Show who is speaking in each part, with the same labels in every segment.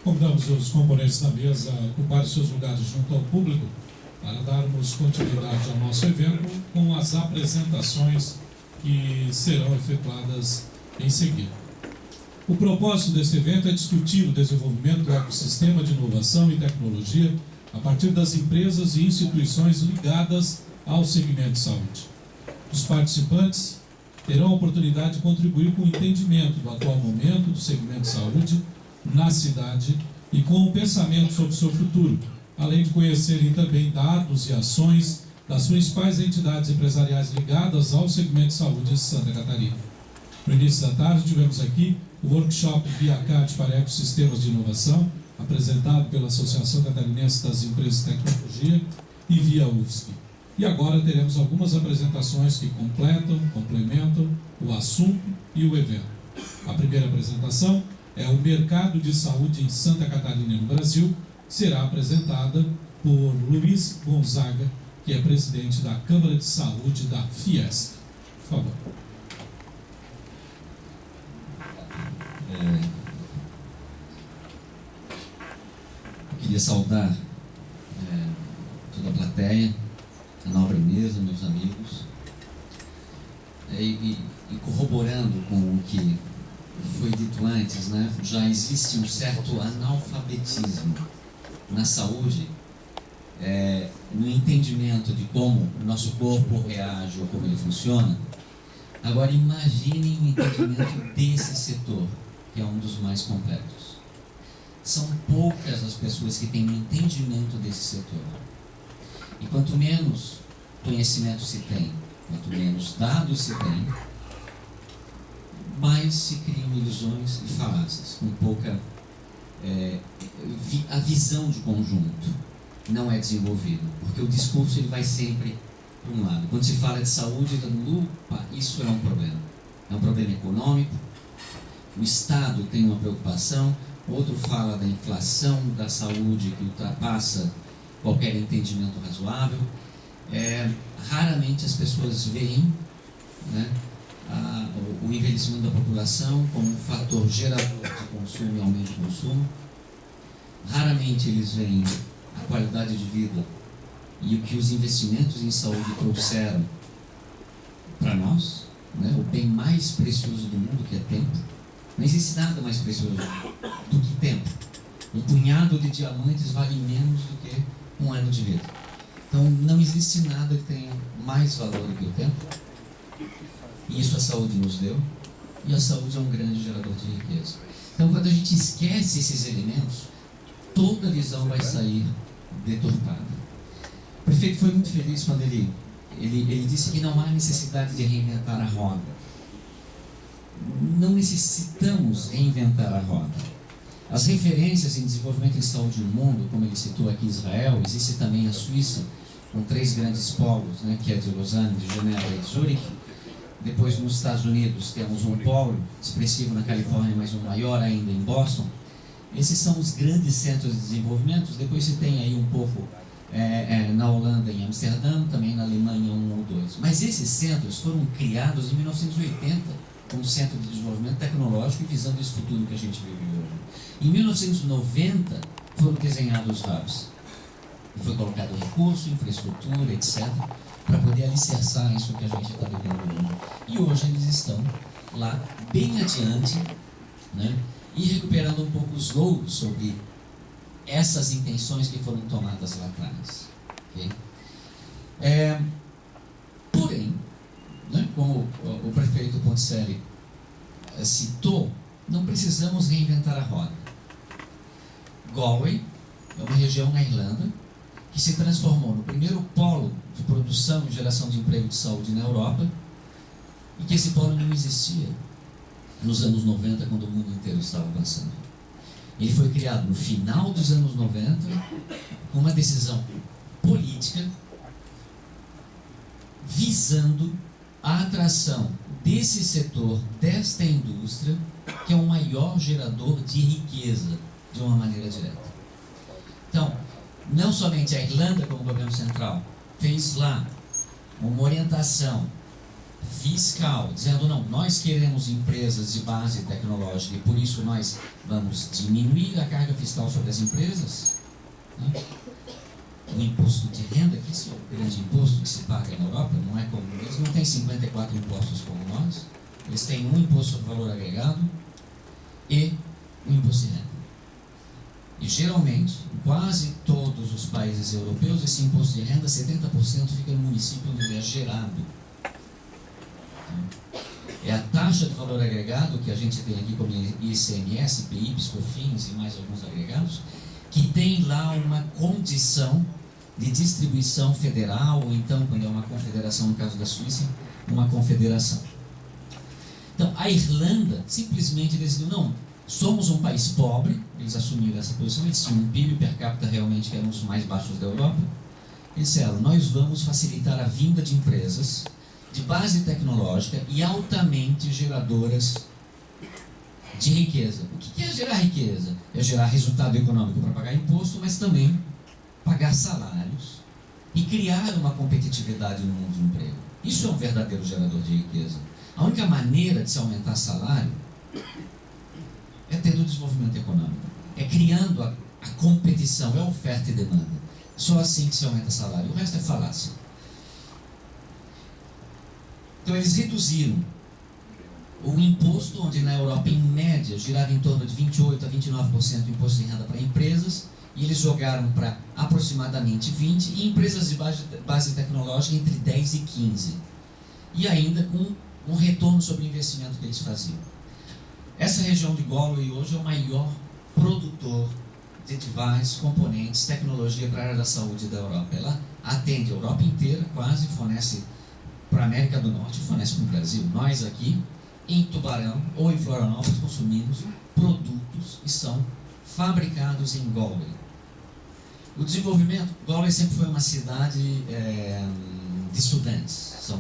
Speaker 1: Convidamos os componentes da mesa a ocupar seus lugares junto ao público para darmos continuidade ao nosso evento com as apresentações que serão efetuadas em seguida. O propósito deste evento é discutir o desenvolvimento do ecossistema de inovação e tecnologia a partir das empresas e instituições ligadas ao segmento de saúde. Os participantes terão a oportunidade de contribuir com o entendimento do atual momento do segmento de saúde na cidade e com o pensamento sobre o seu futuro, além de conhecerem também dados e ações das principais entidades empresariais ligadas ao segmento de saúde de Santa Catarina. No início da tarde, tivemos aqui o workshop ViaCat para Ecossistemas de Inovação, apresentado pela Associação Catarinense das Empresas de Tecnologia e via UFSC. E agora teremos algumas apresentações que complementam o assunto e o evento. A primeira apresentação é o Mercado de Saúde em Santa Catarina e no Brasil, será apresentada por Luiz Gonzaga, que é presidente da Câmara de Saúde da Fiesc. Por favor.
Speaker 2: Eu queria saudar toda a plateia, a nobre mesa, meus amigos, e corroborando com o que foi dito antes, né? Já existe um certo analfabetismo na saúde, no entendimento de como o nosso corpo reage ou como ele funciona. Agora imaginem o entendimento desse setor, que é um dos mais complexos. São poucas as pessoas que têm um entendimento desse setor. E quanto menos conhecimento se tem, quanto menos dados se tem, mais se criam ilusões e falácias, com pouca a visão de conjunto não é desenvolvida, porque o discurso ele vai sempre para um lado. Quando se fala de saúde, isso é um problema econômico, o Estado tem uma preocupação, outro fala da inflação da saúde que ultrapassa qualquer entendimento razoável. Raramente as pessoas veem, né, o envelhecimento da população como um fator gerador de consumo e aumento de consumo. Raramente eles veem a qualidade de vida e o que os investimentos em saúde trouxeram para nós, né, o bem mais precioso do mundo, que é tempo. Não existe nada mais precioso do que tempo. Um punhado de diamantes vale menos do que um ano de vida. Então não existe nada que tenha mais valor do que o tempo. E isso a saúde nos deu. E a saúde é um grande gerador de riqueza. Então quando a gente esquece esses elementos, toda a visão vai sair deturpada. O prefeito foi muito feliz quando ele disse que não há necessidade de reinventar a roda. Não necessitamos reinventar a roda. As referências em desenvolvimento em saúde no mundo, como ele citou aqui Israel, existe também a Suíça, com 3 grandes polos, né, que é de Lausanne, de Genebra e de Zurique. Depois nos Estados Unidos temos um polo expressivo na Califórnia, mas um maior ainda em Boston. Esses são os grandes centros de desenvolvimento. Depois se tem aí um pouco na Holanda, em Amsterdã, também na Alemanha 1 ou 2. Mas esses centros foram criados em 1980 como Centro de Desenvolvimento Tecnológico e visando esse futuro que a gente vive hoje. Em 1990 foram desenhados os hubs. E foi colocado recurso, infraestrutura, etc., para poder alicerçar isso que a gente está vivendo hoje. E hoje eles estão lá bem adiante, né, e recuperando um pouco os louros sobre essas intenções que foram tomadas lá atrás. Okay? Porém, né, como o prefeito Ponticelli citou, não precisamos reinventar a roda. Galway é uma região na Irlanda que se transformou no primeiro polo de produção e geração de emprego de saúde na Europa, e que esse polo não existia nos anos 90, quando o mundo inteiro estava avançando. Ele foi criado no final dos anos 90, com uma decisão política visando a atração desse setor, desta indústria, que é o maior gerador de riqueza, de uma maneira direta. Então, não somente a Irlanda, como governo central, fez lá uma orientação fiscal, dizendo não, nós queremos empresas de base tecnológica e por isso nós vamos diminuir a carga fiscal sobre as empresas, né? O imposto de renda, que esse é o grande imposto que se paga na Europa, não é como eles não têm 54 impostos como nós, eles têm um imposto sobre valor agregado e um imposto de renda. E geralmente, em quase todos os países europeus, esse imposto de renda, 70% fica no município onde ele é gerado. É a taxa de valor agregado que a gente tem aqui como ICMS, PI, PIS/COFINS e mais alguns agregados, que tem lá uma condição de distribuição federal, ou então, quando é uma confederação, no caso da Suíça, uma confederação. Então, a Irlanda simplesmente decidiu, não, somos um país pobre, eles assumiram essa posição, eles tinham um PIB per capita realmente que era um dos mais baixos da Europa. Eles disseram, nós vamos facilitar a vinda de empresas de base tecnológica e altamente geradoras de riqueza. O que é gerar riqueza? É gerar resultado econômico para pagar imposto, mas também pagar salários e criar uma competitividade no mundo de emprego. Isso é um verdadeiro gerador de riqueza. A única maneira de se aumentar salário é tendo desenvolvimento econômico, é criando a competição, é oferta e demanda. Só assim que se aumenta salário, o resto é falácia. Então eles reduziram o imposto, onde na Europa em média girava em torno de 28% a 29% do imposto de renda para empresas, e eles jogaram para aproximadamente 20%, e empresas de base tecnológica entre 10% e 15%. E ainda com um retorno sobre o investimento que eles faziam. Essa região de Galway hoje é o maior produtor de devices, componentes, tecnologia para a área da saúde da Europa. Ela atende a Europa inteira, quase, fornece para a América do Norte, fornece para o Brasil. Nós aqui, em Tubarão ou em Florianópolis, consumimos produtos que são fabricados em Galway. O desenvolvimento, Galway sempre foi uma cidade de estudantes. São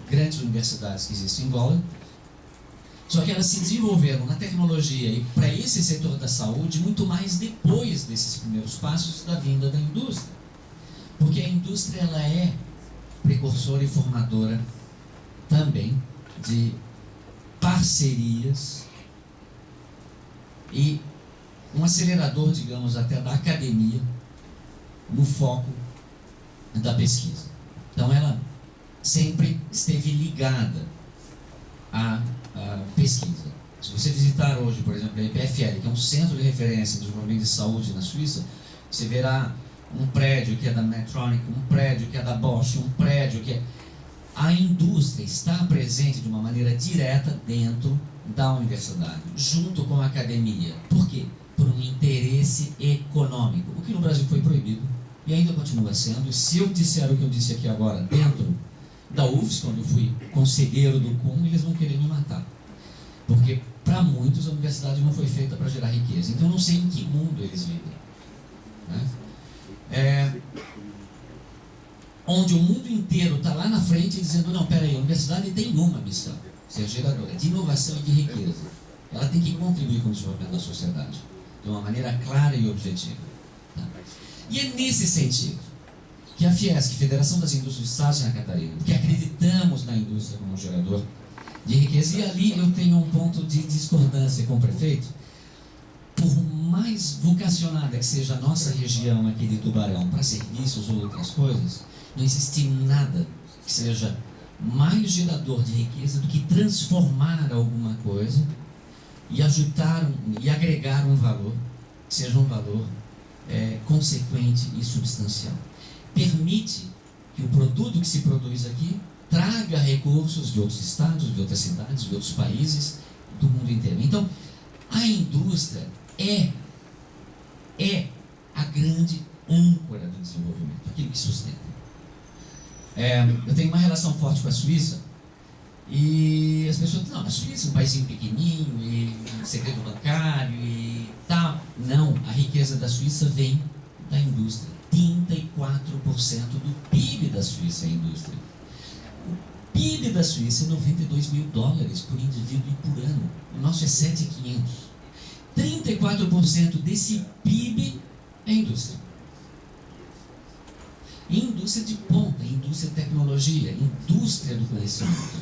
Speaker 2: grandes universidades que existem em Galway. Só que elas se desenvolveram na tecnologia e para esse setor da saúde muito mais depois desses primeiros passos da vinda da indústria. Porque a indústria ela é precursora e formadora também de parcerias e um acelerador, digamos, até da academia no foco da pesquisa. Então ela sempre esteve ligada à pesquisa. Se você visitar hoje, por exemplo, a EPFL, que é um centro de referência de desenvolvimento de saúde na Suíça, você verá um prédio que é da Medtronic, um prédio que é da Bosch, um prédio que é... A indústria está presente de uma maneira direta dentro da universidade, junto com a academia. Por quê? Por um interesse econômico, o que no Brasil foi proibido e ainda continua sendo. E se eu disser o que eu disse aqui agora dentro da UFS, quando eu fui conselheiro do CUM, eles vão querer me matar. Porque, para muitos, a universidade não foi feita para gerar riqueza. Então, eu não sei em que mundo eles vivem. Né? Onde o mundo inteiro está lá na frente dizendo, não, peraí, a universidade tem uma missão, ser geradora de inovação e de riqueza. Ela tem que contribuir com o desenvolvimento da sociedade, de uma maneira clara e objetiva. Tá? E é nesse sentido que a Fiesc, Federação das Indústrias do Estado de Santa Catarina, porque acreditamos na indústria como um gerador de riqueza, e ali eu tenho um ponto de discordância com o prefeito. Por mais vocacionada que seja a nossa região aqui de Tubarão para serviços ou outras coisas, não existe nada que seja mais gerador de riqueza do que transformar alguma coisa e ajudar e agregar um valor, que seja um valor consequente e substancial. Permite que o produto que se produz aqui traga recursos de outros estados, de outras cidades, de outros países, do mundo inteiro. Então, a indústria é a grande âncora do desenvolvimento, aquilo que sustenta. Eu tenho uma relação forte com a Suíça e as pessoas dizem, não, a Suíça é um país pequenininho e segredo bancário e tal. Não, a riqueza da Suíça vem da indústria. 34% do PIB da Suíça é indústria. O PIB da Suíça é $92.000 por indivíduo e por ano. O nosso é 7.500. 34% desse PIB é indústria. E indústria de ponta, indústria indústria de tecnologia, indústria do conhecimento.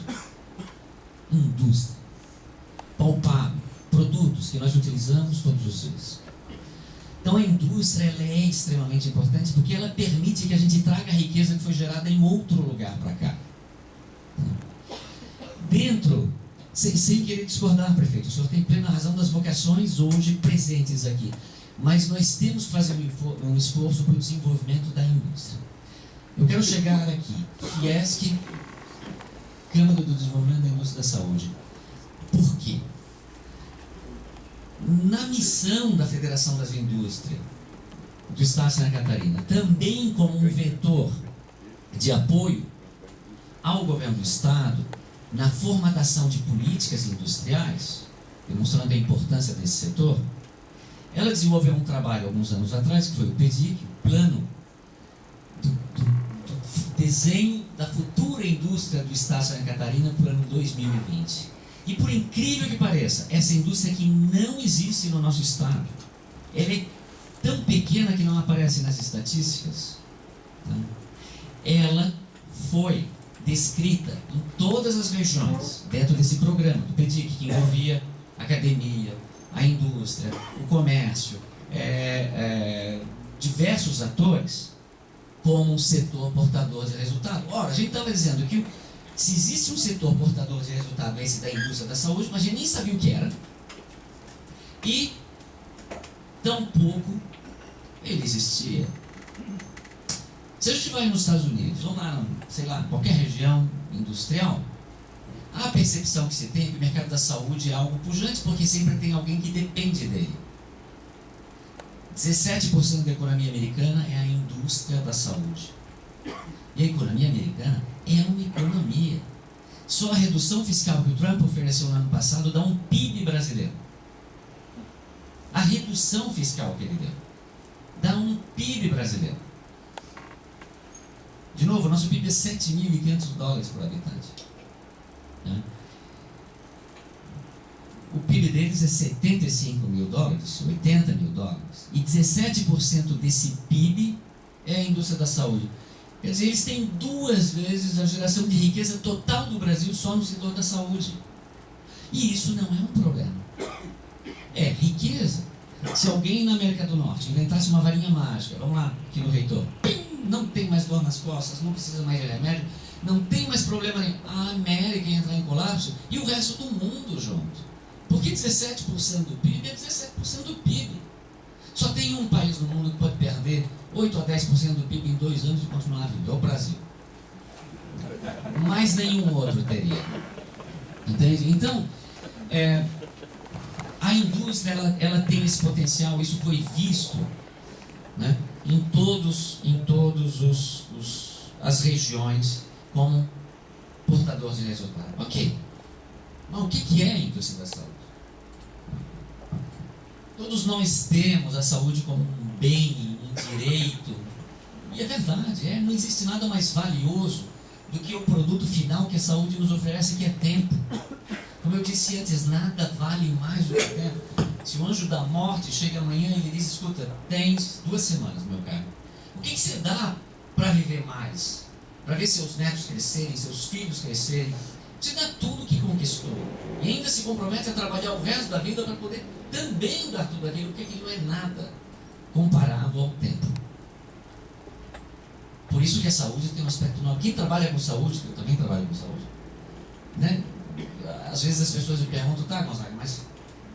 Speaker 2: Indústria. Palpável. Produtos que nós utilizamos todos os dias. Então a indústria ela é extremamente importante porque ela permite que a gente traga a riqueza que foi gerada em outro lugar para cá. Dentro, sem querer discordar, prefeito, o senhor tem plena razão das vocações hoje presentes aqui. Mas nós temos que fazer um esforço para o desenvolvimento da indústria. Eu quero chegar aqui, Fiesc, Câmara do Desenvolvimento da Indústria da Saúde. Por quê? Na missão da Federação das Indústrias do Estado de Santa Catarina, também como um vetor de apoio ao governo do Estado na formatação de políticas industriais, demonstrando a importância desse setor, ela desenvolveu um trabalho alguns anos atrás, que foi o PEDIC, o Plano do Desenho da Futura Indústria do Estado de Santa Catarina para o ano 2020. E por incrível que pareça, essa indústria que não existe no nosso estado, ela é tão pequena que não aparece nas estatísticas, tá? Ela foi descrita em todas as regiões, dentro desse programa do PEDIC, que envolvia a academia, a indústria, o comércio, diversos atores, como um setor portador de resultado. Ora, a gente estava dizendo que se existe um setor portador de resultado, esse da indústria da saúde, mas a gente nem sabia o que era. E, tampouco, ele existia. Se a gente vai nos Estados Unidos, ou lá, sei lá, qualquer região industrial, a percepção que se tem é que o mercado da saúde é algo pujante, porque sempre tem alguém que depende dele. 17% da economia americana é a indústria da saúde. E a economia americana é uma economia. Só a redução fiscal que o Trump ofereceu no ano passado dá um PIB brasileiro. A redução fiscal que ele deu dá um PIB brasileiro. De novo, nosso PIB é $7.500 por habitante. O PIB deles é $75 mil, $80 mil. E 17% desse PIB é a indústria da saúde. Quer dizer, eles têm 2 vezes a geração de riqueza total do Brasil só no setor da saúde. E isso não é um problema. É riqueza. Se alguém na América do Norte inventasse uma varinha mágica, vamos lá, aqui no reitor, não tem mais dor nas costas, não precisa mais de remédio, não tem mais problema nenhum, a América ia entrar em colapso e o resto do mundo junto. Porque 17% do PIB é 17% do PIB. Só tem um país no mundo que pode perder 8 a 10% do PIB em 2 anos e continuar vivo, é o Brasil. Mais nenhum outro teria. Entende? Então, a indústria ela tem esse potencial, isso foi visto, né, em todos as regiões como portador de resultado. Ok. Mas o que é a indústria da saúde? Todos nós temos a saúde como um bem, um direito. E é verdade, não existe nada mais valioso do que o produto final que a saúde nos oferece, que é tempo. Como eu disse antes, nada vale mais do que tempo. Se o anjo da morte chega amanhã e ele diz, escuta, tens 2 semanas, meu caro. O que você dá para viver mais? Para ver seus netos crescerem, seus filhos crescerem? Você dá tudo que conquistou. E ainda se compromete a trabalhar o resto da vida para poder também dar tudo aquilo, porque aquilo não é nada comparado ao tempo. Por isso que a saúde tem um aspecto novo. Quem trabalha com saúde, eu também trabalho com saúde, né? Às vezes as pessoas me perguntam, tá, Gonzaga, mas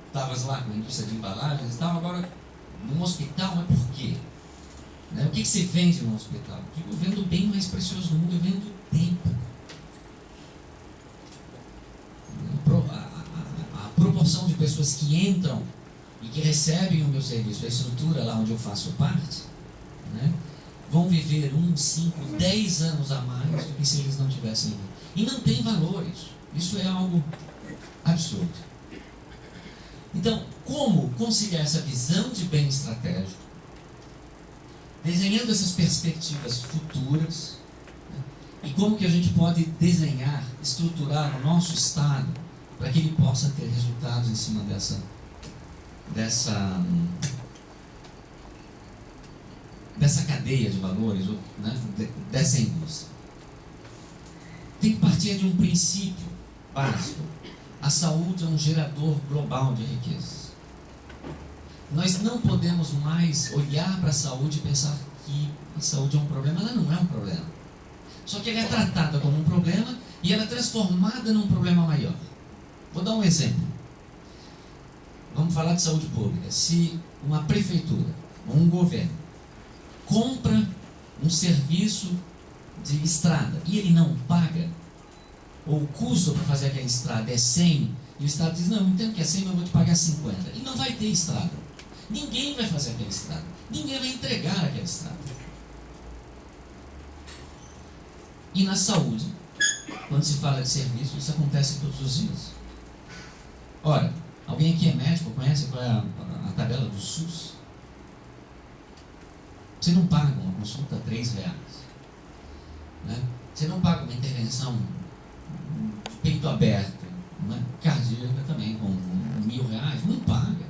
Speaker 2: estavas lá com a indústria de embalagens e tal, agora num hospital, mas por quê? Né? O que você vende no hospital? Eu vendo o bem mais precioso do mundo, eu vendo tempo. A proporção de pessoas que entram e que recebem o meu serviço, a estrutura lá onde eu faço parte, né, vão viver 1, 5, 10 anos a mais do que se eles não tivessem vindo. E não tem valor isso. Isso é algo absurdo. Então, como conciliar essa visão de bem estratégico, desenhando essas perspectivas futuras, né, e como que a gente pode desenhar, estruturar o nosso Estado para que ele possa ter resultados em cima dessa cadeia de valores, né, dessa indústria. tem que partir de um princípio básico. A saúde é um gerador global de riquezas. Nós não podemos mais olhar para a saúde e pensar que a saúde é um problema. Ela não é um problema. Só que ela é tratada como um problema e ela é transformada num problema maior. Vou dar um exemplo. Vamos falar de saúde pública. Se uma prefeitura ou um governo compra um serviço de estrada e ele não paga, ou o custo para fazer aquela estrada é 100, e o Estado diz, não, eu entendo que é 100, mas eu vou te pagar 50. E não vai ter estrada. Ninguém vai fazer aquela estrada. Ninguém vai entregar aquela estrada. E na saúde, quando se fala de serviço, isso acontece todos os dias. Ora, alguém aqui é médico, conhece qual é a tabela do SUS? Você não paga uma consulta R$3, né? Você não paga uma intervenção de peito aberto, né? Cardíaca também, com R$1.000, não paga.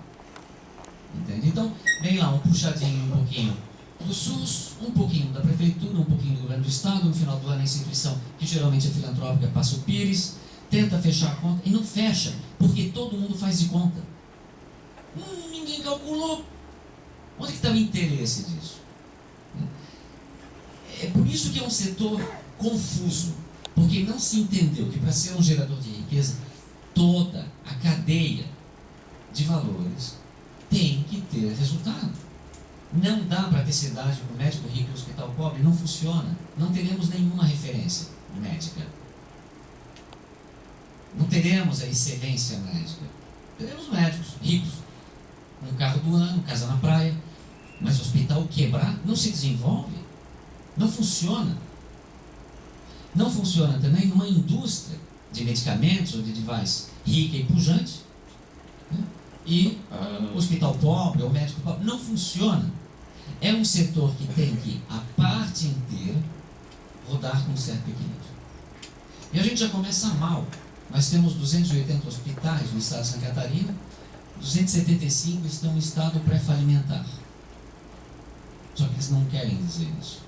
Speaker 2: Entende? Então, vem lá um puxadinho um pouquinho do SUS, um pouquinho da prefeitura, um pouquinho do governo do estado, no final do ano a instituição, que geralmente é filantrópica, passa o pires, tenta fechar a conta e não fecha, porque todo mundo faz de conta. Ninguém calculou. Onde que está o interesse disso? É por isso que é um setor confuso, porque não se entendeu que para ser um gerador de riqueza, toda a cadeia de valores tem que ter resultado. Não dá para ter cidade com médico rico e hospital pobre, não funciona. Não teremos nenhuma referência médica. Não teremos a excelência médica. Teremos médicos ricos, com um carro do ano, casa na praia, mas o hospital quebrar não se desenvolve. Não funciona. Não funciona também numa indústria de medicamentos ou de device rica e pujante, né? E o hospital pobre, ou médico pobre, não funciona. É um setor que tem que, a parte inteira, rodar com um certo equilíbrio. E a gente já começa mal. Nós temos 280 hospitais no estado de Santa Catarina, 275 estão em estado pré-falimentar. Só que eles não querem dizer isso.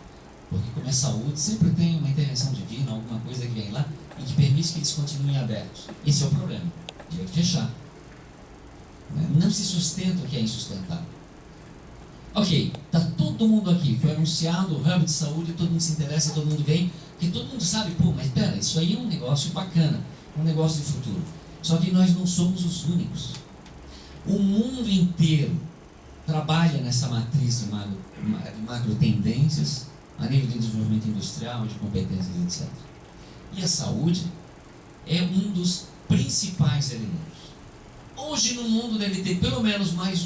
Speaker 2: Porque como é saúde, sempre tem uma intervenção divina, alguma coisa que vem lá e que permite que eles continuem abertos. Esse é o problema. Devia fechar. Não se sustenta o que é insustentável. Ok, está todo mundo aqui, foi anunciado o hub de saúde, todo mundo se interessa, todo mundo vem, porque todo mundo sabe, pô, mas pera, isso aí é um negócio bacana, um negócio de futuro. Só que nós não somos os únicos. O mundo inteiro trabalha nessa matriz de macro tendências, a nível de desenvolvimento industrial, de competências, etc. E a saúde é um dos principais elementos. Hoje no mundo deve ter pelo menos mais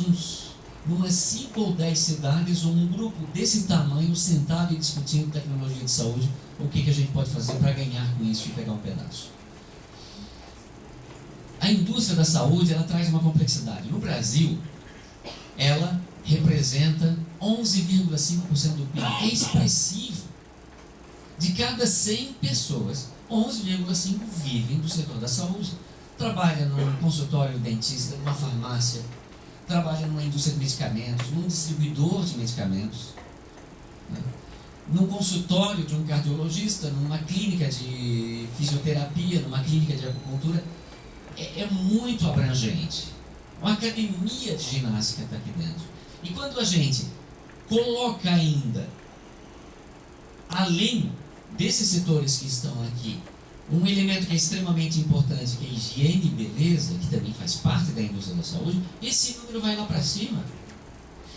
Speaker 2: umas 5 ou 10 cidades ou um grupo desse tamanho sentado e discutindo tecnologia de saúde, o que a gente pode fazer para ganhar com isso e pegar um pedaço. A indústria da saúde, ela traz uma complexidade. No Brasil, ela representa 11,5% do PIB. É expressivo. De cada 100 pessoas, 11,5 vivem do setor da saúde. Trabalha num consultório dentista, numa farmácia, trabalha numa indústria de medicamentos, num distribuidor de medicamentos, né? Num consultório de um cardiologista, numa clínica de fisioterapia, numa clínica de acupuntura. É muito abrangente. Uma academia de ginástica está aqui dentro. E quando a gente coloca ainda, além desses setores que estão aqui, um elemento que é extremamente importante, que é higiene e beleza, que também faz parte da indústria da saúde, esse número vai lá para cima.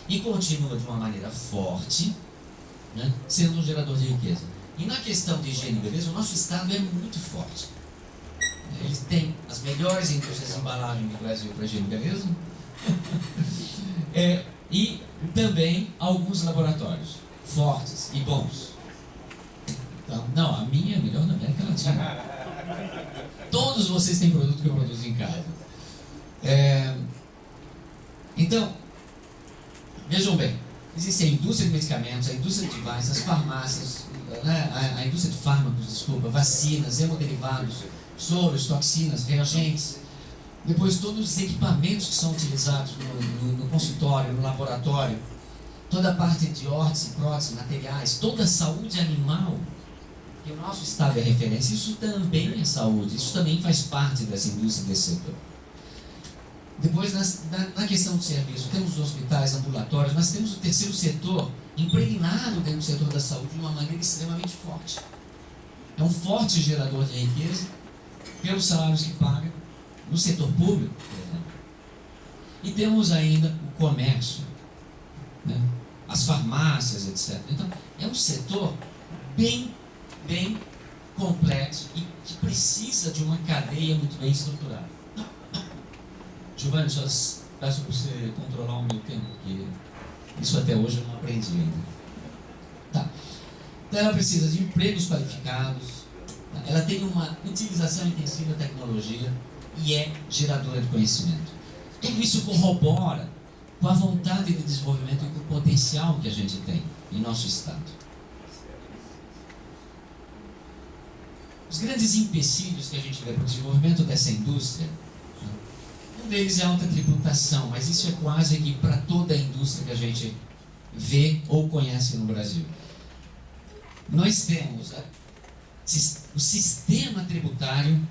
Speaker 2: E continua de uma maneira forte, né, sendo um gerador de riqueza. E na questão de higiene e beleza, o nosso estado é muito forte. Eles têm as melhores indústrias de embalagem do Brasil para higiene e beleza. E também alguns laboratórios fortes e bons. Então, não, a minha é a melhor da América Latina. Todos vocês têm produto que eu produzo em casa. Então, vejam bem, existe a indústria de medicamentos, a indústria de devices, as farmácias, né, a indústria de fármacos, desculpa, vacinas, hemoderivados, soros, toxinas, reagentes. Depois todos os equipamentos que são utilizados no consultório, no laboratório, toda a parte de órtese, prótese, materiais, toda a saúde animal, que o nosso Estado é referência, isso também é saúde, isso também faz parte dessa indústria, desse setor. Depois, na questão do serviço, temos os hospitais, ambulatórios, mas temos o terceiro setor impregnado dentro do setor da saúde de uma maneira extremamente forte. É um forte gerador de riqueza pelos salários que paga no setor público, por exemplo. E temos ainda o comércio, né? As farmácias, etc. Então, é um setor bem complexo e que precisa de uma cadeia muito bem estruturada. Giovanni, só peço para você controlar o meu tempo, porque isso até hoje eu não aprendi ainda. Tá. Então ela precisa de empregos qualificados, tá? Ela tem uma utilização intensiva da tecnologia e é geradora de conhecimento. Tudo isso corrobora com a vontade de desenvolvimento e com o potencial que a gente tem em nosso Estado. Os grandes empecilhos que a gente vê para o desenvolvimento dessa indústria, um deles é a alta tributação, mas isso é quase que para toda a indústria que a gente vê ou conhece no Brasil. Nós temos o sistema tributário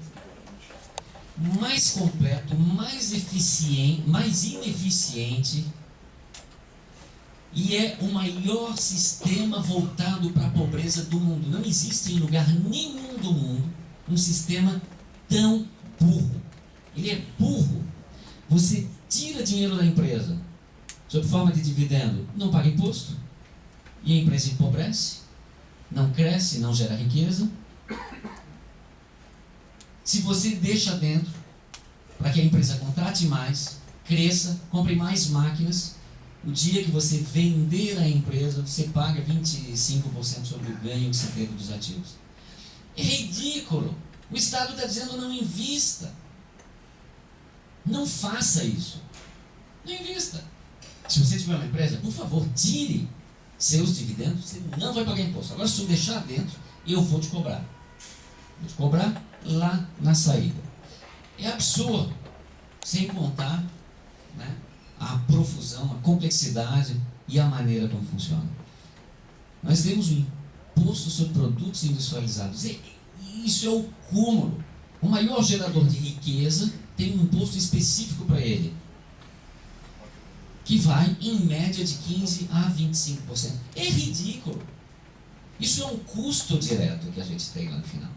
Speaker 2: mais completo, mais eficiente, mais ineficiente, e é o maior sistema voltado para a pobreza do mundo. Não existe em lugar nenhum do mundo um sistema tão burro. Ele é burro. Você tira dinheiro da empresa sob forma de dividendo, não paga imposto, e a empresa empobrece, não cresce, não gera riqueza. Se você deixa dentro para que a empresa contrate mais, cresça, compre mais máquinas, o dia que você vender a empresa, você paga 25% sobre o ganho que você teve dos ativos. É ridículo. O Estado está dizendo não invista. Não faça isso. Não invista. Se você tiver uma empresa, por favor, tire seus dividendos, você não vai pagar imposto. Agora, se você deixar dentro, eu vou te cobrar. Vou te cobrar lá na saída. É absurdo. Sem contar, né, a profusão, a complexidade e a maneira como funciona. Nós temos um imposto sobre produtos industrializados. E isso é o cúmulo. O maior gerador de riqueza tem um imposto específico para ele, que vai em média de 15% a 25%. É ridículo. Isso é um custo direto que a gente tem lá no final.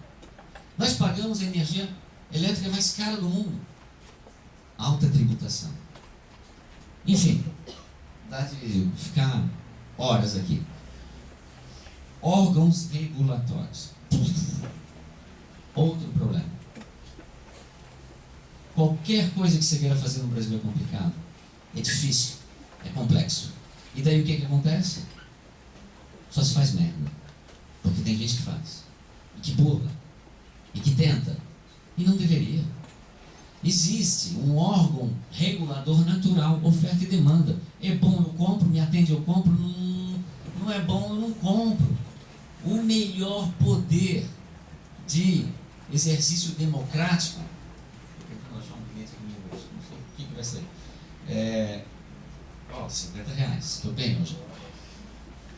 Speaker 2: Nós pagamos a energia elétrica mais cara do mundo. Alta tributação. Enfim, dá de ficar horas aqui. Órgãos regulatórios. Outro problema. Qualquer coisa que você queira fazer no Brasil é complicado. É difícil. É complexo. E daí o que acontece? Só se faz merda. Porque tem gente que faz. E que burla. E que tenta. E não deveria. Existe um órgão regulador natural, oferta e demanda. É bom, eu compro, me atende, eu compro. Não é bom, eu não compro. O melhor poder de exercício democrático. Eu vou achar um cliente aqui no bolso, não sei o que vai sair. R$50. Estou bem hoje.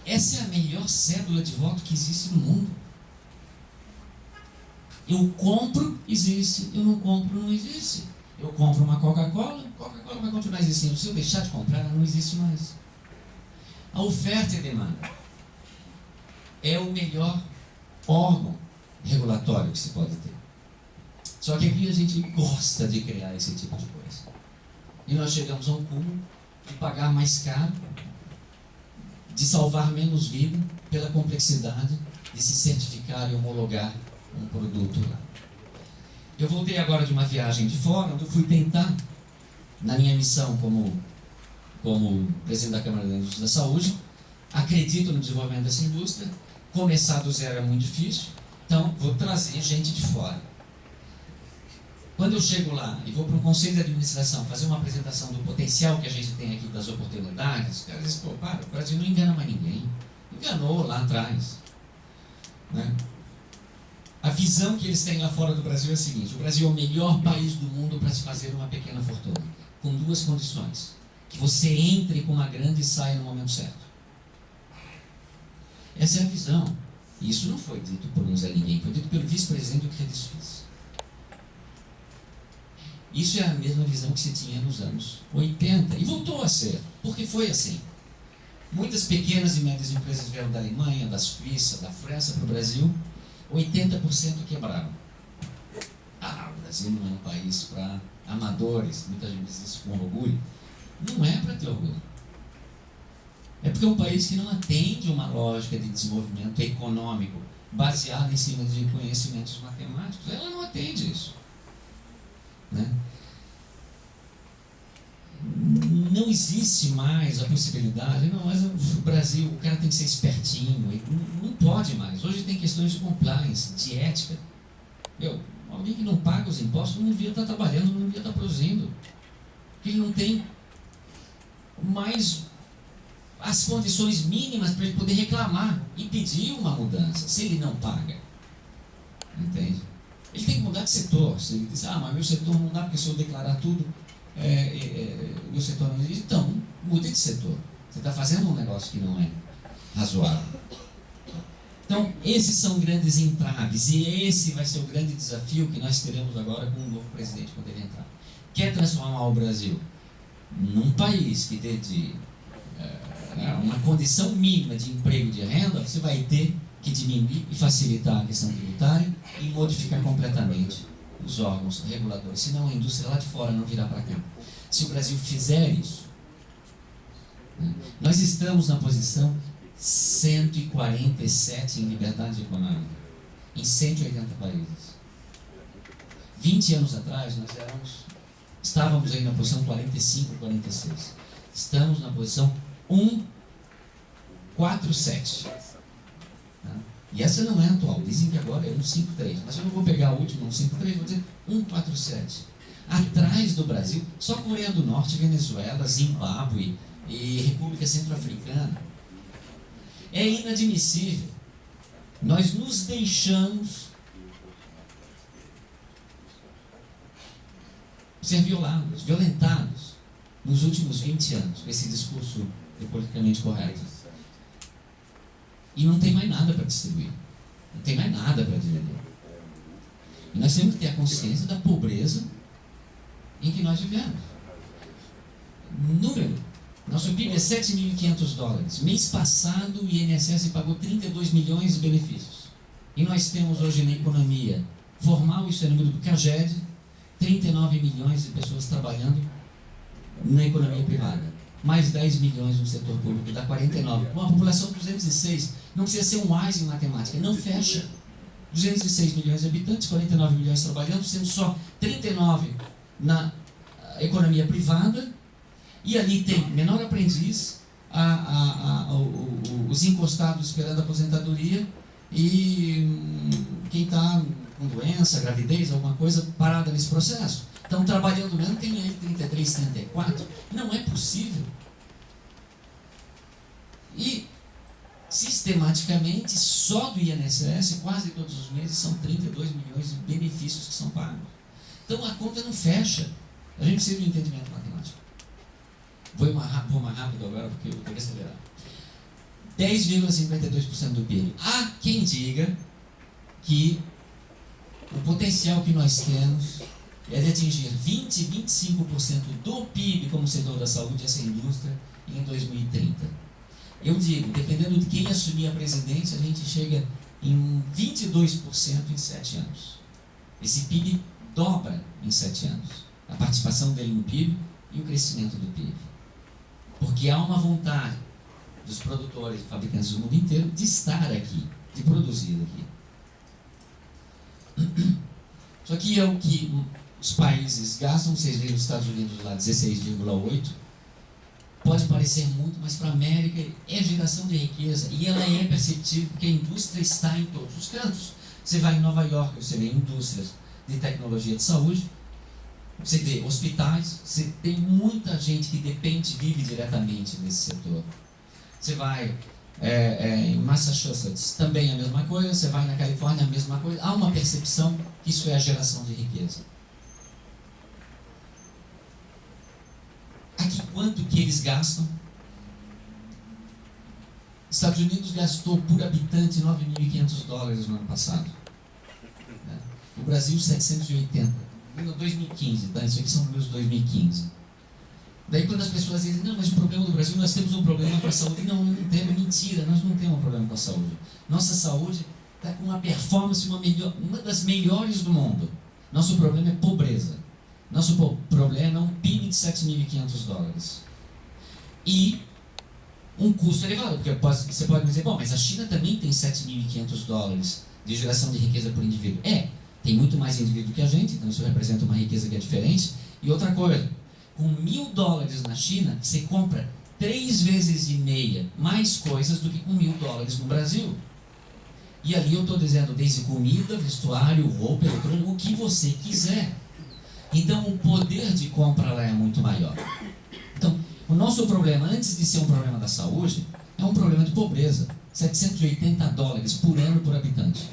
Speaker 2: Essa é a melhor cédula de voto que existe no mundo. Eu compro, existe. Eu não compro, não existe. Eu compro uma Coca-Cola, Coca-Cola vai continuar existindo. Se eu deixar de comprar, ela não existe mais. A oferta e demanda é o melhor órgão regulatório que se pode ter. Só que aqui a gente gosta de criar esse tipo de coisa. E nós chegamos a um cúmulo de pagar mais caro, de salvar menos vida pela complexidade de se certificar e homologar um produto lá. Eu voltei agora de uma viagem de fora, onde eu fui tentar, na minha missão como presidente da Câmara da Indústria da Saúde, acredito no desenvolvimento dessa indústria. Começar do zero é muito difícil, então vou trazer gente de fora. Quando eu chego lá e vou para um conselho de administração fazer uma apresentação do potencial que a gente tem aqui, das oportunidades, os caras dizem, pô, para, o Brasil não engana mais ninguém. Enganou lá atrás. Né? A visão que eles têm lá fora do Brasil é a seguinte: o Brasil é o melhor país do mundo para se fazer uma pequena fortuna, com duas condições: que você entre com uma grande e saia no momento certo. Essa é a visão. Isso não foi dito por um Zé Ninguém, foi dito pelo vice-presidente do Credit Suisse. Isso é a mesma visão que se tinha nos anos 80, e voltou a ser, porque foi assim. Muitas pequenas e médias empresas vieram da Alemanha, da Suíça, da França para o Brasil, 80% quebraram. O Brasil não é um país para amadores, muita gente diz isso com orgulho. Não é para ter orgulho. É porque é um país que não atende uma lógica de desenvolvimento econômico baseada em cima de conhecimentos matemáticos. Ela não atende isso. Né? Não existe mais a possibilidade, não, mas o Brasil, o cara tem que ser espertinho, não pode mais. Hoje tem questões de compliance, de ética. Alguém que não paga os impostos não devia estar trabalhando, não devia estar produzindo. Porque ele não tem mais as condições mínimas para ele poder reclamar e pedir uma mudança, se ele não paga. Entende? Ele tem que mudar de setor. Se ele diz, mas meu setor não dá porque se eu declarar tudo, meu setor não existe. Então, mude de setor. Você está fazendo um negócio que não é razoável. Então, esses são grandes entraves e esse vai ser o grande desafio que nós teremos agora com o novo presidente quando ele entrar. Quer transformar o Brasil num país que dê uma condição mínima de emprego e de renda, você vai ter que diminuir e facilitar a questão tributária e modificar completamente os órgãos reguladores. Senão a indústria lá de fora não virá para cá. Se o Brasil fizer isso, nós estamos na posição 147 em liberdade econômica, em 180 países. 20 anos atrás, nós estávamos aí na posição 45, 46. Estamos na posição 147. E essa não é atual, dizem que agora é 153, mas eu não vou pegar a última 153, vou dizer 147. Atrás do Brasil, só Coreia do Norte, Venezuela, Zimbábue e República Centro-Africana. É inadmissível. Nós nos deixamos ser violentados nos últimos 20 anos com esse discurso politicamente correto. E não tem mais nada para distribuir. Não tem mais nada para dividir. E nós temos que ter a consciência da pobreza em que nós vivemos. Número. Nosso PIB é 7.500 dólares. Mês passado, o INSS pagou 32 milhões de benefícios. E nós temos hoje na economia formal, isso é número do CAGED, 39 milhões de pessoas trabalhando na economia privada. Mais 10 milhões no setor público, dá 49. Com uma população de 206, não precisa ser um AIS em matemática, não fecha. 206 milhões de habitantes, 49 milhões trabalhando, sendo só 39 na economia privada. E ali tem menor aprendiz, os encostados esperando a aposentadoria e quem está com doença, gravidez, alguma coisa parada nesse processo. Estão trabalhando mesmo, tem aí 33, 34. Não é possível. E, sistematicamente, só do INSS, quase todos os meses, são 32 milhões de benefícios que são pagos. Então, a conta não fecha. A gente precisa de um entendimento matemático. Vou mais rápido agora, porque eu vou ter que acelerar. 10,52% do PIB. Há quem diga que o potencial que nós temos é de atingir 20, 25% do PIB como setor da saúde, essa indústria, em 2030. Eu digo, dependendo de quem assumir a presidência, a gente chega em 22% em 7 anos. Esse PIB dobra em 7 anos. A participação dele no PIB e o crescimento do PIB. Porque há uma vontade dos produtores e fabricantes do mundo inteiro de estar aqui, de produzir aqui. Isso aqui é o que os países gastam. Vocês veem os Estados Unidos lá, 16,8. Pode parecer muito, mas para a América é geração de riqueza. E ela é perceptível porque a indústria está em todos os cantos. Você vai em Nova York, você vê indústrias de tecnologia de saúde. Você vê hospitais, você tem muita gente que depende, vive diretamente nesse setor. Você vai em Massachusetts, também a mesma coisa. Você vai na Califórnia, a mesma coisa. Há uma percepção que isso é a geração de riqueza. Aqui, quanto que eles gastam? Estados Unidos gastou por habitante 9.500 dólares no ano passado. O Brasil, 780. No 2015, tá? Isso aqui são números de 2015. Daí quando as pessoas dizem, não, mas o problema do Brasil, nós temos um problema com a saúde. Não, não temos, mentira, nós não temos um problema com a saúde. Nossa saúde está com uma performance, uma das melhores do mundo. Nosso problema é pobreza. Nosso problema é um PIB de 7.500 dólares. E um custo elevado, porque você pode dizer, bom, mas a China também tem 7.500 dólares de geração de riqueza por indivíduo. Tem muito mais indivíduo que a gente, então isso representa uma riqueza que é diferente. E outra coisa, com 1.000 dólares na China, você compra 3,5 vezes mais coisas do que com 1.000 dólares no Brasil. E ali eu estou dizendo desde comida, vestuário, roupa, eletrônico, o que você quiser. Então o poder de compra lá é muito maior. Então, o nosso problema, antes de ser um problema da saúde, é um problema de pobreza. 780 dólares por ano por habitante.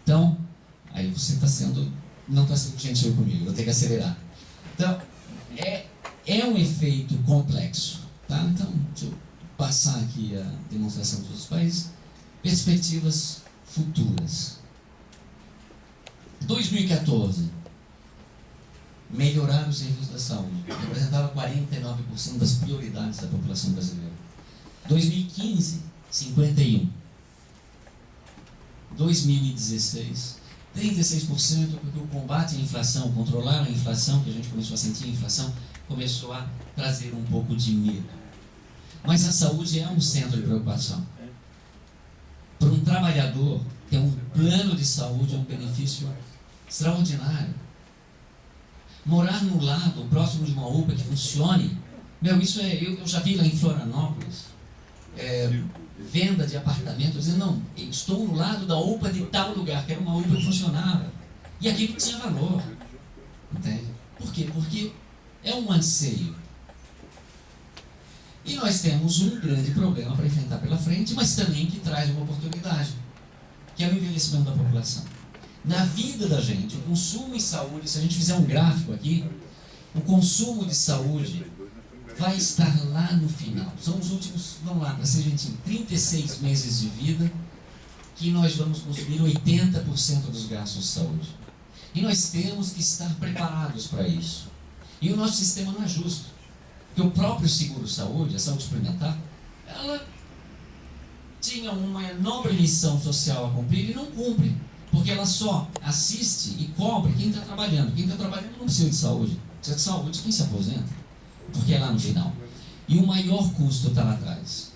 Speaker 2: Então, aí você não está sendo gentil comigo, vou ter que acelerar. Então, é um efeito complexo. Tá? Então, deixa eu passar aqui a demonstração dos outros países. Perspectivas futuras. 2014. Melhorar os serviços da saúde. Representava 49% das prioridades da população brasileira. 2015, 51%. 2016, 36%, porque o combate à inflação, controlar a inflação, que a gente começou a sentir a inflação, começou a trazer um pouco de medo. Mas a saúde é um centro de preocupação. Para um trabalhador, ter um plano de saúde é um benefício extraordinário. Morar no lado, próximo de uma UPA que funcione, isso eu já vi lá em Florianópolis, venda de apartamento, dizendo, não, eu estou no lado da UPA de tal lugar, que era uma UPA que funcionava. E aquilo tinha valor. Entende? Por quê? Porque é um anseio. E nós temos um grande problema para enfrentar pela frente, mas também que traz uma oportunidade, que é o envelhecimento da população. Na vida da gente, o consumo em saúde, se a gente fizer um gráfico aqui, o consumo de saúde vai estar lá no final. São os últimos, vamos lá, para ser gentil, 36 meses de vida, que nós vamos consumir 80% dos gastos de saúde. E nós temos que estar preparados para isso. E o nosso sistema não é justo. Porque o próprio seguro-saúde, a saúde suplementar, ela tinha uma nobre missão social a cumprir e não cumpre. Porque ela só assiste e cobre quem está trabalhando. Quem está trabalhando não precisa de saúde. Precisa de saúde quem se aposenta. Porque é lá no final. E o maior custo está lá atrás.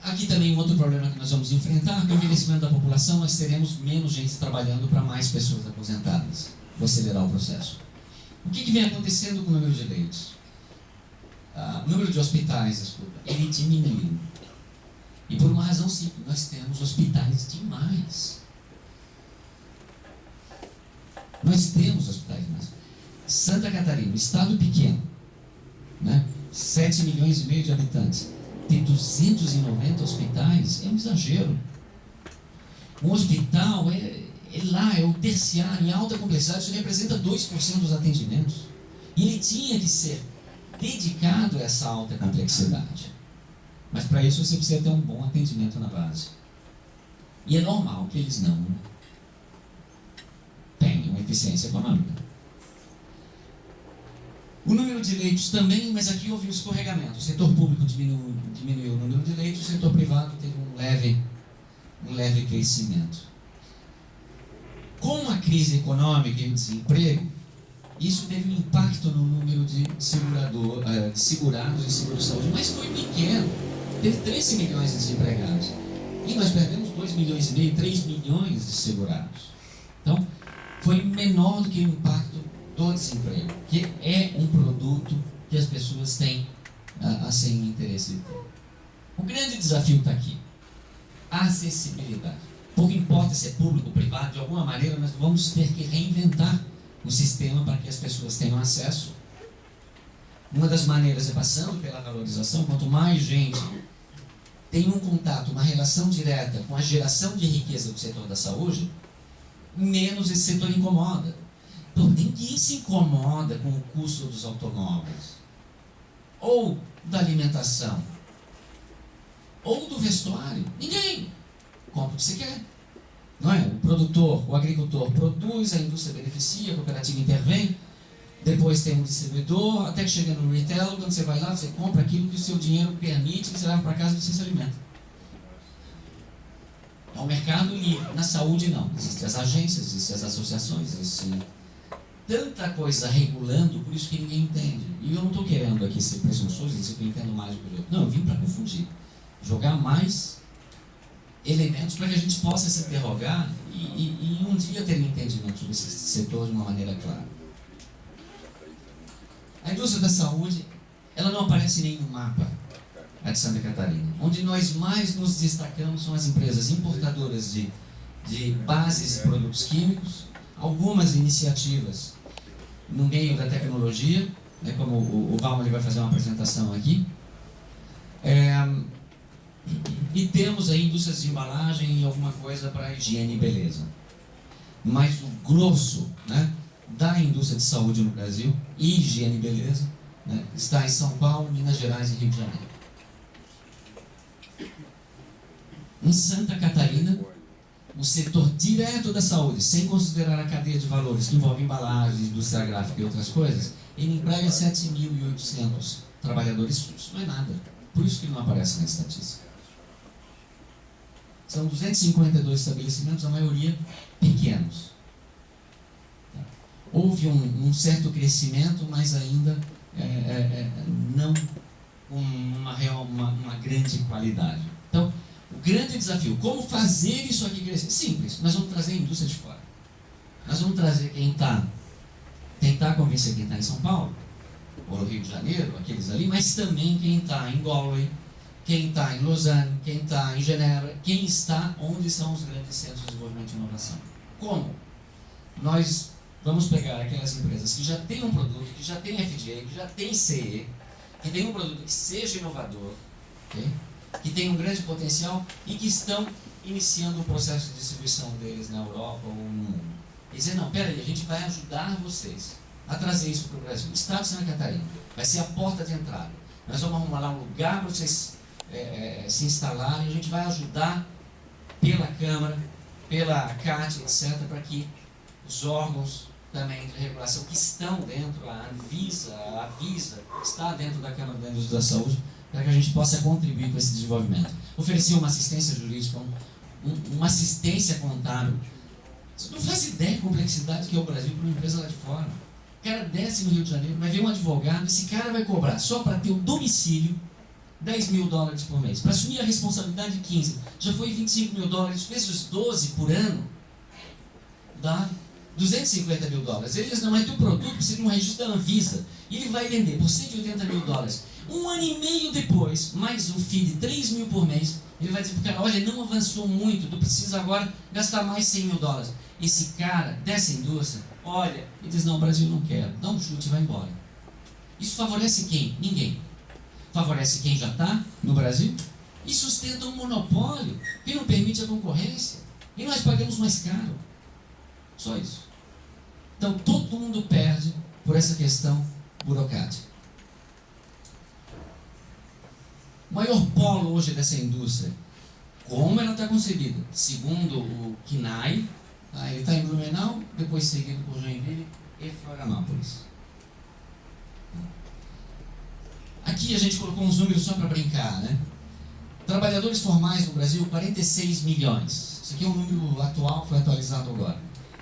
Speaker 2: Aqui também um outro problema que nós vamos enfrentar, com o envelhecimento da população, nós teremos menos gente trabalhando para mais pessoas aposentadas. Vou acelerar o processo. O que vem acontecendo com o número de leitos? O número de hospitais, desculpa, ele diminuiu. E por uma razão simples, nós temos hospitais demais. Nós temos hospitais demais. Santa Catarina, um estado pequeno, né? 7 milhões e meio de habitantes, ter 290 hospitais é um exagero. Um hospital é o terciário, em alta complexidade, isso representa 2% dos atendimentos. E ele tinha que ser dedicado a essa alta complexidade. Mas para isso você precisa ter um bom atendimento na base. E é normal que eles não tenham eficiência econômica. O número de leitos também, mas aqui houve um escorregamento. O setor público diminuiu o número de leitos, o setor privado teve um leve crescimento. Com a crise econômica e o desemprego, isso teve um impacto no número de segurados e seguro-saúde, mas foi pequeno. Teve 13 milhões de desempregados. E nós perdemos 2 milhões e meio, 3 milhões de segurados. Então, foi menor do que o impacto do desemprego, que é um produto que as pessoas têm sem interesse de ter. O grande desafio está aqui. A acessibilidade. Pouco importa se é público ou privado, de alguma maneira nós vamos ter que reinventar o sistema para que as pessoas tenham acesso. Uma das maneiras é passando pela valorização. Quanto mais gente tem um contato, uma relação direta com a geração de riqueza do setor da saúde, menos esse setor incomoda. Então, ninguém se incomoda com o custo dos automóveis. ou da alimentação, ou do vestuário? Ninguém. Compra o que você quer. Não é? O produtor, o agricultor produz, a indústria beneficia, a cooperativa intervém, depois tem um distribuidor, até que chega no retail, quando você vai lá, você compra aquilo que o seu dinheiro permite, que você leva para casa e você se alimenta. É um mercado livre. Na saúde, não. Existem as agências, existem as associações, existe tanta coisa regulando, por isso que ninguém entende. E eu não estou querendo aqui ser presunçoso, dizer que eu entendo mais do que o outro. Não, eu vim para confundir. Jogar mais elementos para que a gente possa se interrogar e um dia ter um entendimento sobre esse setor de uma maneira clara. A indústria da saúde, ela não aparece nem no mapa, a de Santa Catarina. Onde nós mais nos destacamos são as empresas importadoras de bases de produtos químicos, algumas iniciativas no meio da tecnologia, né, como o Valmir vai fazer uma apresentação aqui. E temos aí indústrias de embalagem e alguma coisa para higiene e beleza. Mas o grosso, né, da indústria de saúde no Brasil, e higiene e beleza, né, está em São Paulo, Minas Gerais e Rio de Janeiro. Em Santa Catarina, o setor direto da saúde, sem considerar a cadeia de valores, que envolve embalagens, indústria gráfica e outras coisas, ele emprega 7.800 trabalhadores. Isso não é nada. Por isso que ele não aparece na estatística. São 252 estabelecimentos, a maioria pequenos. Houve um certo crescimento, mas ainda não com uma grande qualidade. Então, o grande desafio, como fazer isso aqui crescer? Simples, nós vamos trazer a indústria de fora. Nós vamos trazer tentar convencer quem está em São Paulo, ou no Rio de Janeiro, aqueles ali, mas também quem está em Galway, quem está em Lausanne, quem está em Genebra, quem está onde são os grandes centros de desenvolvimento e inovação. Como? Nós vamos pegar aquelas empresas que já têm um produto, que já têm FDA, que já têm CE, que tem um produto que seja inovador, okay? Que tem um grande potencial e que estão iniciando o processo de distribuição deles na Europa ou no mundo. E dizer, não, peraí, a gente vai ajudar vocês a trazer isso para o Brasil. O Estado de Santa Catarina vai ser a porta de entrada. Nós vamos arrumar lá um lugar para vocês se instalarem, a gente vai ajudar pela Câmara, pela CAT, etc., para que os órgãos também de regulação que estão dentro, a Anvisa, a Avisa, está dentro da Câmara da Indústria da Saúde, para que a gente possa contribuir com esse desenvolvimento. Oferecer uma assistência jurídica, uma assistência contábil. Você não faz ideia da complexidade que é o Brasil para uma empresa lá de fora. O cara desce no Rio de Janeiro, vai ver um advogado, esse cara vai cobrar só para ter o domicílio $10.000 por mês. Para assumir a responsabilidade, 15. Já foi $25.000, vezes 12 por ano, dá $250.000. Eles não é do produto, precisa de um registro da Anvisa. E ele vai vender por $180.000. Um ano e meio depois, mais um FII de $3.000 por mês, ele vai dizer para o cara, olha, não avançou muito, tu precisa agora gastar mais $100.000. Esse cara dessa indústria, olha, e diz, não, o Brasil não quer, dá um chute e vai embora. Isso favorece quem? Ninguém. Favorece quem já está no Brasil e sustenta um monopólio que não permite a concorrência. E nós pagamos mais caro. Só isso. Então todo mundo perde por essa questão burocrática. O maior polo hoje dessa indústria, como ela está concebida? Segundo o KINAI, ele está em Blumenau, depois seguido por Joinville e Florianópolis. Aqui a gente colocou uns números só para brincar, né? Trabalhadores formais no Brasil, 46 milhões. Isso aqui é um número atual, foi atualizado agora.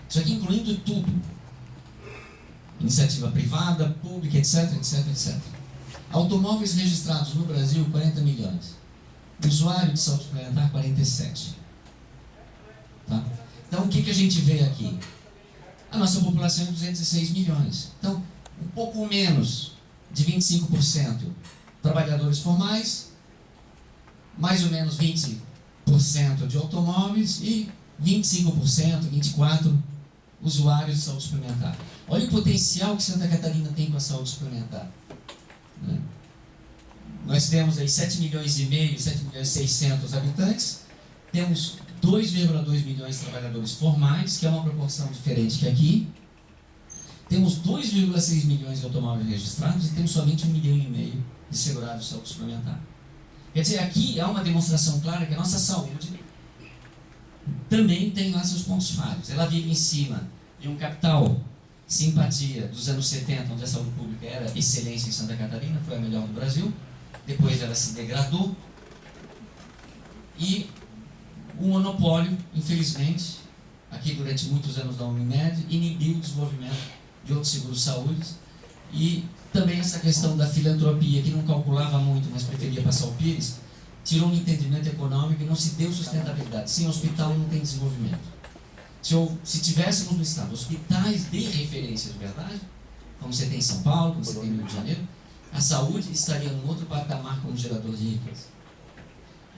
Speaker 2: Isso aqui incluindo tudo. Iniciativa privada, pública, etc, etc, etc. Automóveis registrados no Brasil, 40 milhões. Usuário de saúde suplementar, 47. Tá? Então, o que a gente vê aqui? A nossa população é 206 milhões. Então, um pouco menos de 25% trabalhadores formais, mais ou menos 20% de automóveis e 25%, 24% usuários de saúde suplementar. Olha o potencial que Santa Catarina tem com a saúde suplementar. Né? Nós temos aí 7 milhões e meio, 7 milhões e 600 habitantes, temos 2,2 milhões de trabalhadores formais, que é uma proporção diferente que aqui, Temos 2,6 milhões de automóveis registrados e temos somente 1,5 milhão de segurados de saúde suplementar. Quer dizer, aqui há uma demonstração clara que a nossa saúde também tem lá seus pontos falhos. Ela vive em cima de um capital simpatia dos anos 70, onde a saúde pública era excelência em Santa Catarina, foi a melhor do Brasil. Depois ela se degradou e o monopólio, infelizmente, aqui durante muitos anos da Unimed, inibiu o desenvolvimento de outros seguros-saúde e também essa questão da filantropia, que não calculava muito, mas preferia passar o pires, tirou um entendimento econômico e não se deu sustentabilidade. Sem hospital não tem desenvolvimento. Se tivéssemos no estado hospitais de referência de verdade, como você tem em São Paulo, como você tem no Rio de Janeiro, a saúde estaria num outro patamar como gerador de riqueza.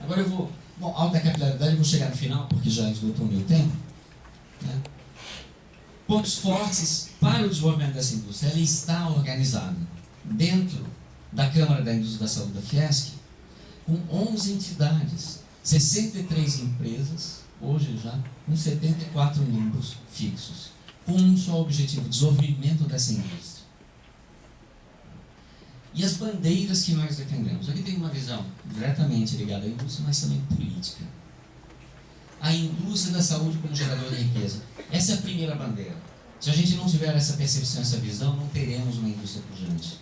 Speaker 2: Agora eu vou... Bom, alta capilaridade, eu vou chegar no final, porque já esgotou o meu tempo. Né? Pontos fortes para o desenvolvimento dessa indústria. Ela está organizada dentro da Câmara da Indústria da Saúde da Fiesc, com 11 entidades, 63 empresas, hoje já, com 74 membros fixos, com um só objetivo: desenvolvimento dessa indústria. E as bandeiras que nós defendemos. Aqui tem uma visão diretamente ligada à indústria, mas também política. A indústria da saúde como gerador de riqueza. Essa é a primeira bandeira. Se a gente não tiver essa percepção, essa visão, não teremos uma indústria pujante.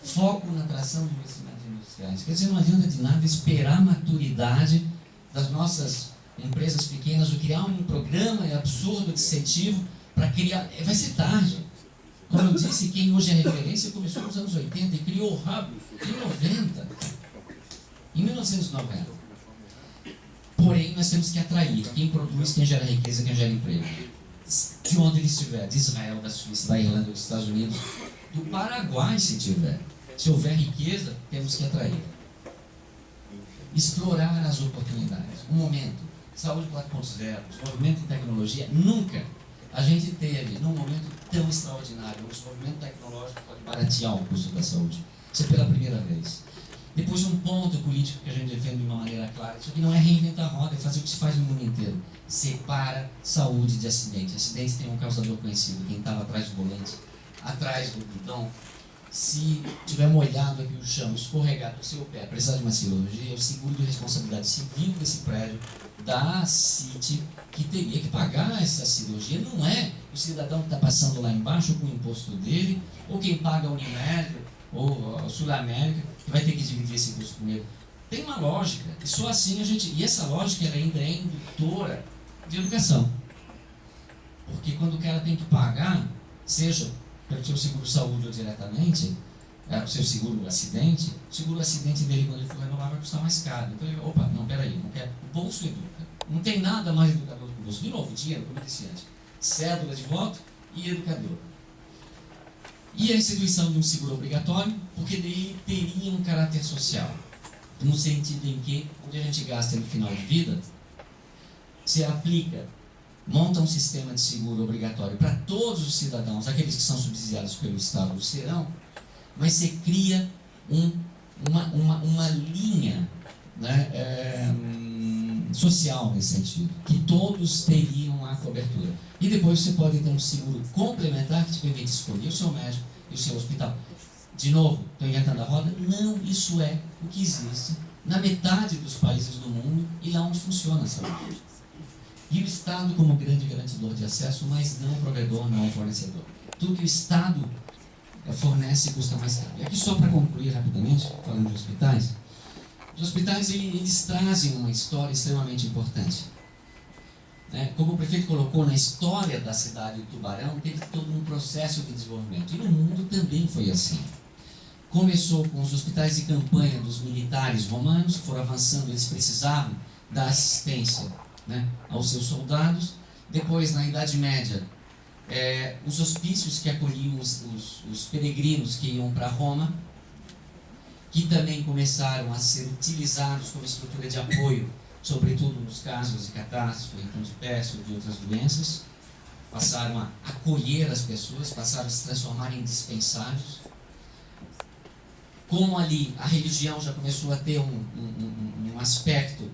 Speaker 2: Foco na atração de investimentos industriais. Quer dizer, não adianta de nada esperar a maturidade das nossas empresas pequenas ou criar um programa absurdo de incentivo para criar. Vai ser tarde. Como eu disse, quem hoje é referência começou nos anos 80 e criou o Hub em 1990. Porém, nós temos que atrair quem produz, quem gera riqueza, quem gera emprego. De onde ele estiver, de Israel, da Suíça, da Irlanda, dos Estados Unidos, do Paraguai, se tiver. Se houver riqueza, temos que atrair. Explorar as oportunidades. Um momento, saúde 4.0, desenvolvimento em tecnologia, nunca a gente teve, num momento tão extraordinário, um desenvolvimento tecnológico pode baratear o custo da saúde. Isso é pela primeira vez. Depois, um ponto político que a gente defende de uma maneira clara: isso aqui não é reinventar a roda, é fazer o que se faz no mundo inteiro. Separa saúde de acidente. Acidente tem um causador conhecido, quem estava atrás do volante, atrás do guidão. Se tiver molhado aqui o chão, escorregar do seu pé, precisar de uma cirurgia, o seguro de responsabilidade civil desse prédio da CIT, que teria que pagar essa cirurgia. Não é o cidadão que está passando lá embaixo com o imposto dele, ou quem paga a Unimed, ou a Sul América, que vai ter que dividir esse custo com ele. Tem uma lógica, e só assim a gente... E essa lógica ela ainda é indutora de educação. Porque quando o cara tem que pagar, seja pelo seu seguro-saúde ou diretamente, o seu seguro-acidente, o seguro-acidente dele, quando ele for renovar, vai custar mais caro. Então ele, opa, não, peraí, não quer. O bolso educa. Não tem nada mais educador do que o bolso. De novo, dinheiro, como eu disse antes. Cédula de voto e educador. E a instituição de um seguro obrigatório, porque daí teria um caráter social. No sentido em que, onde a gente gasta no final de vida, se aplica, monta um sistema de seguro obrigatório para todos os cidadãos, aqueles que são subsidiados pelo Estado o serão, mas você cria uma linha, né, social nesse sentido, que todos teriam a cobertura. E depois você pode ter um seguro complementar que te permite escolher o seu médico e o seu hospital. De novo, estou inventando a roda? Não, isso é o que existe na metade dos países do mundo e lá onde funciona a saúde. E o Estado como grande garantidor de acesso, mas não provedor, não fornecedor. Tudo que o Estado fornece custa mais caro. E aqui só para concluir rapidamente, falando de hospitais, os hospitais eles trazem uma história extremamente importante. Como o prefeito colocou, na história da cidade de Tubarão, teve todo um processo de desenvolvimento. E no mundo também foi assim. Começou com os hospitais de campanha dos militares romanos, que foram avançando, eles precisavam da assistência, né, aos seus soldados. Depois, na Idade Média, os hospícios que acolhiam os peregrinos que iam para Roma, que também começaram a ser utilizados como estrutura de apoio, sobretudo nos casos de catástrofe, então de peste ou de outras doenças. Passaram a acolher as pessoas, passaram a se transformar em dispensários. Como ali a religião já começou a ter um aspecto